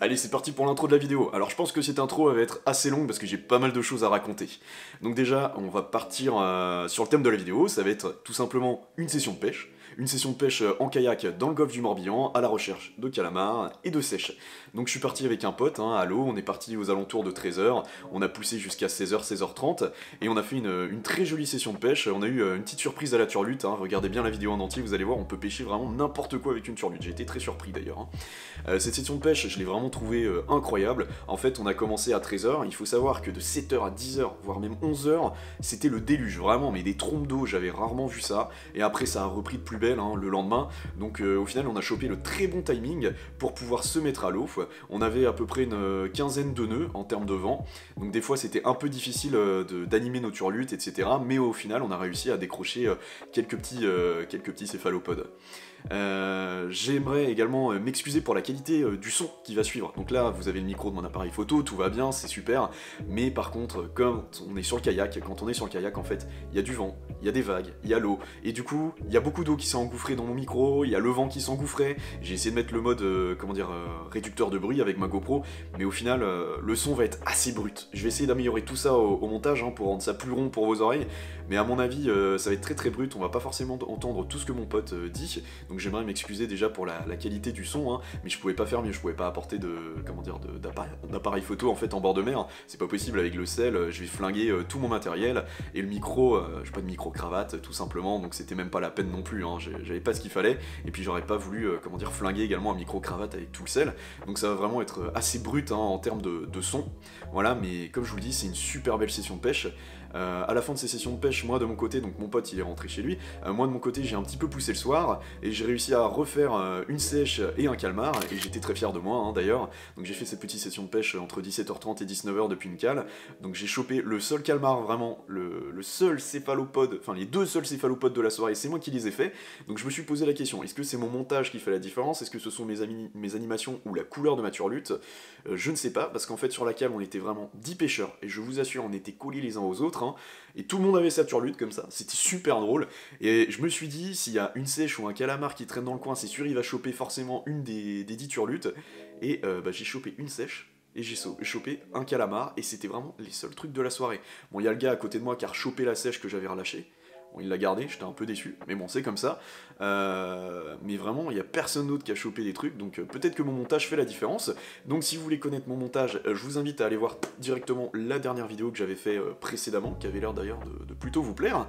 Allez, c'est parti pour l'intro de la vidéo. Alors je pense que cette intro va être assez longue parce que j'ai pas mal de choses à raconter. Donc déjà, on va partir sur le thème de la vidéo, ça va être tout simplement une session de pêche. Une session de pêche en kayak dans le golfe du Morbihan, à la recherche de calamars et de sèches. Donc je suis parti avec un pote, à l'eau, on est parti aux alentours de 13h, on a poussé jusqu'à 16h, 16h30, et on a fait une très jolie session de pêche. On a eu une petite surprise à la turlute, regardez bien la vidéo en entier, vous allez voir, on peut pêcher vraiment n'importe quoi avec une turlute, j'ai été très surpris d'ailleurs. Cette session de pêche, je l'ai vraiment trouvée incroyable. En fait, on a commencé à 13h, il faut savoir que de 7h à 10h, voire même 11h, c'était le déluge, vraiment, mais des trompes d'eau, j'avais rarement vu ça, et après ça a repris de plus belle le lendemain, donc au final on a chopé le très bon timing pour pouvoir se mettre à l'eau. On avait à peu près une quinzaine de nœuds en termes de vent, donc des fois c'était un peu difficile d'animer nos turlutes, etc. Mais au final on a réussi à décrocher quelques petits céphalopodes. J'aimerais également m'excuser pour la qualité du son qui va suivre. Donc là, vous avez le micro de mon appareil photo, tout va bien, c'est super. Mais par contre, quand on est sur le kayak, en fait, il y a du vent, il y a des vagues, il y a l'eau. Et du coup, il y a beaucoup d'eau qui s'est engouffrée dans mon micro, il y a le vent qui s'engouffrait. J'ai essayé de mettre le mode, réducteur de bruit avec ma GoPro. Mais au final, le son va être assez brut. Je vais essayer d'améliorer tout ça au montage pour rendre ça plus rond pour vos oreilles. Mais à mon avis, ça va être très très brut. On va pas forcément entendre tout ce que mon pote dit. Donc j'aimerais m'excuser déjà pour la qualité du son, mais je pouvais pas faire mieux, je pouvais pas apporter d'appareil photo en fait en bord de mer, c'est pas possible avec le sel, je vais flinguer tout mon matériel, et le micro, j'ai pas de micro-cravate tout simplement, donc c'était même pas la peine non plus, j'avais pas ce qu'il fallait, et puis j'aurais pas voulu, flinguer également un micro-cravate avec tout le sel, donc ça va vraiment être assez brut en termes de son, voilà, mais comme je vous le dis, c'est une super belle session de pêche. À la fin de ces sessions de pêche, moi de mon côté, donc mon pote il est rentré chez lui, moi de mon côté j'ai un petit peu poussé le soir, et j'ai réussi à refaire une sèche et un calmar, et j'étais très fier de moi d'ailleurs, donc j'ai fait cette petite session de pêche entre 17h30 et 19h depuis une cale, donc j'ai chopé le seul calmar, vraiment, le seul céphalopode, enfin les deux seuls céphalopodes de la soirée, c'est moi qui les ai fait, donc je me suis posé la question, est-ce que c'est mon montage qui fait la différence, est-ce que ce sont mes animations ou la couleur de ma turlute, je ne sais pas, parce qu'en fait sur la cale on était vraiment 10 pêcheurs, et je vous assure on était collés les uns aux autres, et tout le monde avait sa turlute comme ça, c'était super drôle, et je me suis dit, s'il y a une sèche ou un calamar qui traîne dans le coin, c'est sûr il va choper forcément une des 10 turlutes, et j'ai chopé une sèche, et j'ai chopé un calamar, et c'était vraiment les seuls trucs de la soirée. Bon, il y a le gars à côté de moi qui a chopé la sèche que j'avais relâchée. Bon, il l'a gardé, j'étais un peu déçu, mais bon, c'est comme ça. Mais vraiment, il n'y a personne d'autre qui a chopé des trucs, donc peut-être que mon montage fait la différence. Donc si vous voulez connaître mon montage, je vous invite à aller voir directement la dernière vidéo que j'avais fait précédemment, qui avait l'air d'ailleurs de plutôt vous plaire.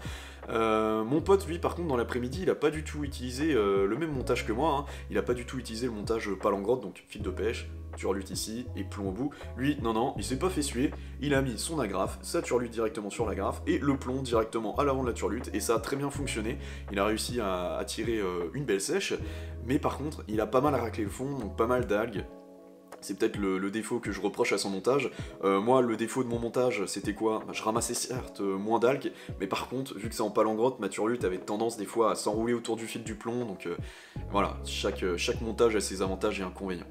Mon pote, lui, par contre, dans l'après-midi, il a pas du tout utilisé le même montage que moi, il a pas du tout utilisé le montage palangrotte, donc fil de pêche, turlute ici, et plomb au bout. Lui, non, il s'est pas fait suer, il a mis son agrafe, sa turlute directement sur l'agrafe, et le plomb directement à l'avant de la turlute, et ça a très bien fonctionné. Il a réussi à tirer une belle sèche, mais par contre, il a pas mal raclé le fond, donc pas mal d'algues. C'est peut-être le défaut que je reproche à son montage. Moi, le défaut de mon montage, c'était quoi ? Je ramassais certes moins d'algues, mais par contre, vu que c'est en palangrotte, ma turlute avait tendance des fois à s'enrouler autour du fil du plomb, donc voilà, chaque montage a ses avantages et inconvénients.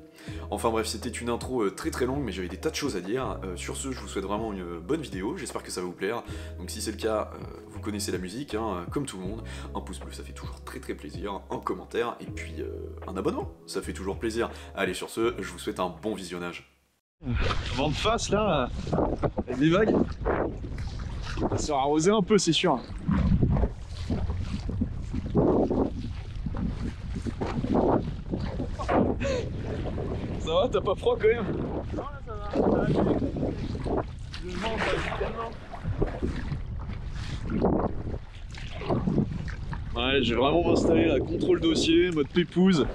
Enfin bref, c'était une intro très très longue, mais j'avais des tas de choses à dire. Sur ce, je vous souhaite vraiment une bonne vidéo, j'espère que ça va vous plaire. Donc si c'est le cas, vous connaissez la musique, comme tout le monde. Un pouce bleu, ça fait toujours très très plaisir, un commentaire, et puis un abonnement, ça fait toujours plaisir. Allez, sur ce, je vous souhaite un bon visionnage. Vent de face là, avec des vagues. Ça sera arrosé un peu, c'est sûr. Ça va, t'as pas froid quand même? Non, là ça va. Le vent, ça tellement. Ouais, j'ai vraiment installé la contrôle dossier, mode pépouze.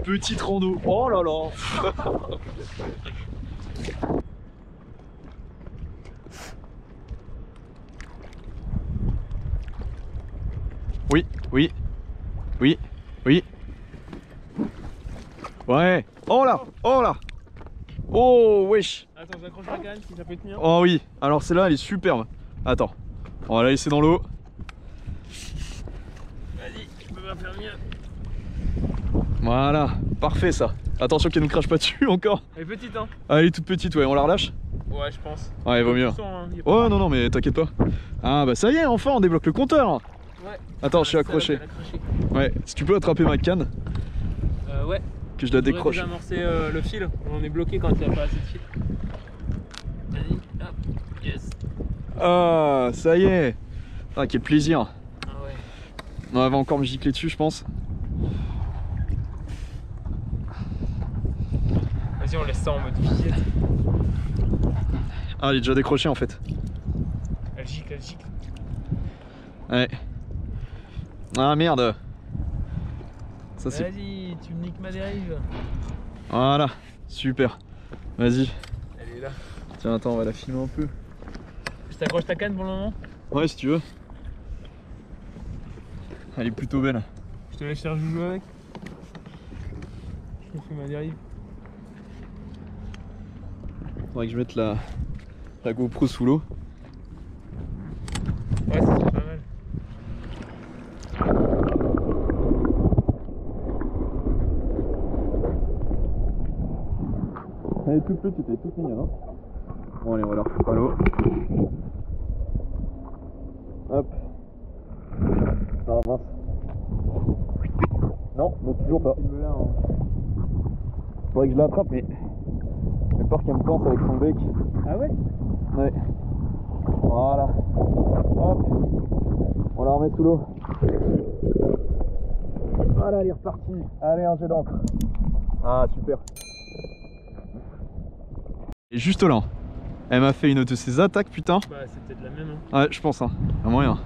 Petite rando. Oh là là. Oui. Ouais. Oh là. Oh wesh. Attends, j'accroche la canne si ça peut tenir. Oh oui. Alors celle-là, elle est superbe. Attends. On va la laisser dans l'eau. Vas-y, je peux pas faire mieux. Voilà. Parfait ça. Attention qu'elle ne crache pas dessus encore. Elle est petite, hein? Ah, elle est toute petite, ouais. On la relâche? Ouais, je pense. Ouais, il vaut mieux. Oh non, mais t'inquiète pas. Ah bah ça y est, enfin on débloque le compteur. Ouais. Attends, je suis accroché. Ouais, si tu peux attraper ma canne. Ouais. que je la Faudrait décroche. désamorcer le fil, on est bloqué quand il n'y a pas assez de fil. Vas-y, hop, yes. Ah, ça y est. Ah, quel plaisir. Ah ouais. Non, elle va encore me gicler dessus, je pense. Vas-y, on laisse ça en mode fillette. Ah, elle est déjà décrochée en fait. Elle gicle, elle gicle. Ouais. Ah merde. Ça c'est... Vas-y, tu me niques ma dérive. Voilà, super. Vas-y. Elle est là. Tiens, attends, on va la filmer un peu. Je t'accroche ta canne pour le moment? Ouais, si tu veux. Elle est plutôt belle. Je te laisse faire joujou avec. Je me fais ma dérive. Faudrait que je mette la GoPro sous l'eau. Ouais, ça serait pas mal. Elle est toute petite, elle est toute mignonne. Hein. Bon allez, on va la refouler à l'eau. Hop. Ah mince. Non, donc toujours pas. Faudrait que je l'attrape, mais j'ai peur qu'elle me pense avec son bec. Ah ouais? Ouais. Voilà. Hop. On la remet sous l'eau. Voilà, elle est repartie. Allez, un jet d'encre. Ah, super. Et juste là. Elle m'a fait une de ses attaques, putain. Bah, c'est peut-être la même. Hein. Ouais, je pense, hein. Y'a moyen.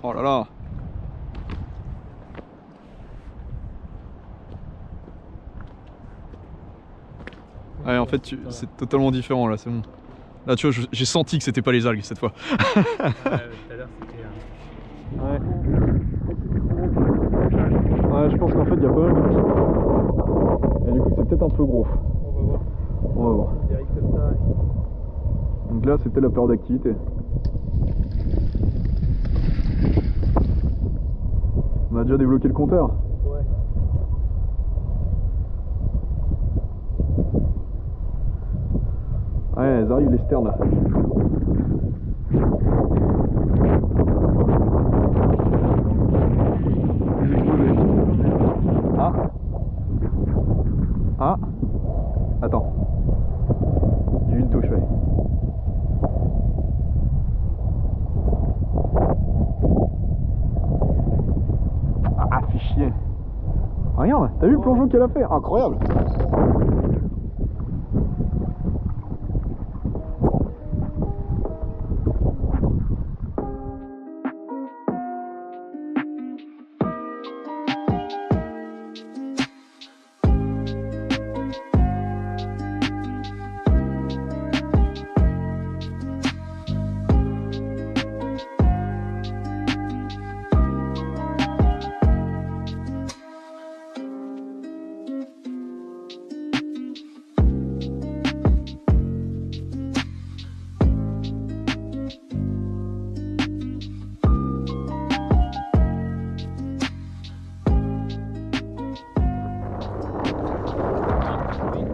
Oh là là. Ouais, en fait, c'est totalement différent là, c'est bon. Là, tu vois, j'ai senti que c'était pas les algues cette fois. Ouais, tout à l'heure, c'était. Ouais. Ouais, je pense qu'en fait, il y a pas mal de petites. Et du coup, c'est peut-être un peu gros. On va voir. On va voir. On dérive comme ça. Donc là, c'est peut-être la période d'activité. On a déjà débloqué le compteur. Ouais. Ouais, elles arrivent les sternes là. Ah. Ah. Attends. J'ai eu une touche, ouais. Ah, fait chier. Ah, regarde, t'as vu le plongeon qu'elle a fait? Incroyable.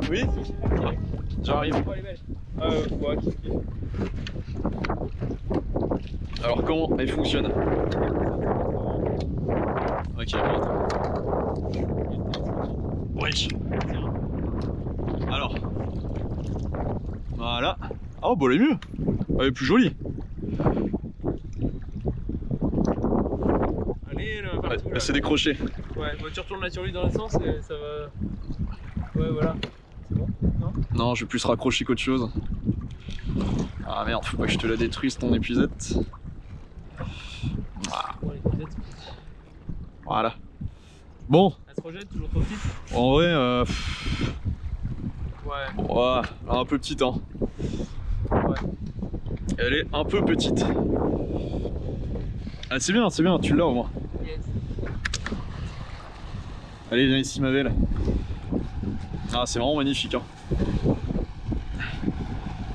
Oui, j'arrive. Ouais, ouais. Alors comment elle fonctionne? Ok, wesh. Alors. Voilà. Oh bah elle est mieux. Elle est plus jolie. Allez, là, partout. Elle s'est décrochée. Ouais, bah, tu retournes là sur lui dans le sens et ça va. Ouais, voilà. C'est bon? Non? Non, je vais plus raccrocher qu'autre chose. Ah merde, faut pas que je te la détruise ton épuisette. Bon, les petites. Voilà. Bon, Elle se rejette, toujours trop petite? en vrai, Ouais. ouais, un peu petite, hein. Ouais. Elle est un peu petite. Ah, c'est bien, tu l'as au moins. Yes. Allez, viens ici, ma belle. Ah, c'est vraiment magnifique, hein.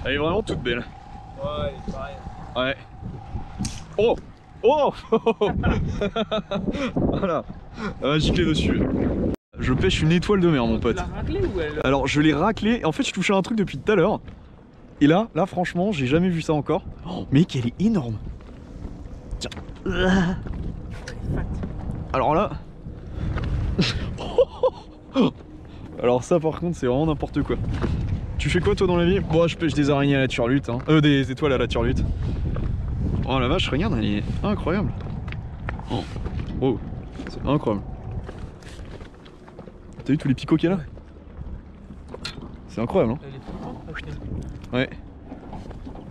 Elle est vraiment toute belle. Ouais, il est pareil. Ouais. Oh! Oh! Voilà. Elle va gicler dessus. Je pêche une étoile de mer, mon pote. Tu l'as raclée ou elle? Alors, je l'ai raclé. En fait, je touchais un truc depuis tout à l'heure. Et là, franchement, j'ai jamais vu ça encore. Oh, mec, elle est énorme. Tiens. Elle est fat. Alors là... Alors ça par contre c'est vraiment n'importe quoi. Tu fais quoi toi dans la vie? Bon, je pêche des araignées à la turlute, hein. Des étoiles à la turlute. Oh la vache, regarde, elle est incroyable. Oh, oh, c'est incroyable. T'as vu tous les picots qu'il y a là? C'est incroyable, hein. Elle est tout le temps, putain. Ouais.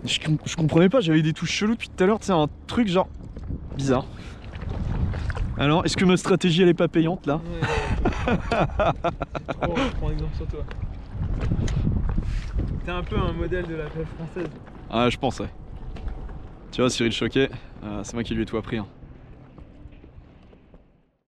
Je comprenais pas, j'avais des touches cheloues depuis tout à l'heure, c'est un truc genre bizarre. Alors, est-ce que ma stratégie elle est pas payante là? Ouais, trop, je prends exemple sur toi. T'es un peu un modèle de la pêche française. Ah, je pense, ouais. Tu vois, Cyril Choquet, c'est moi qui lui ai tout appris. Hein.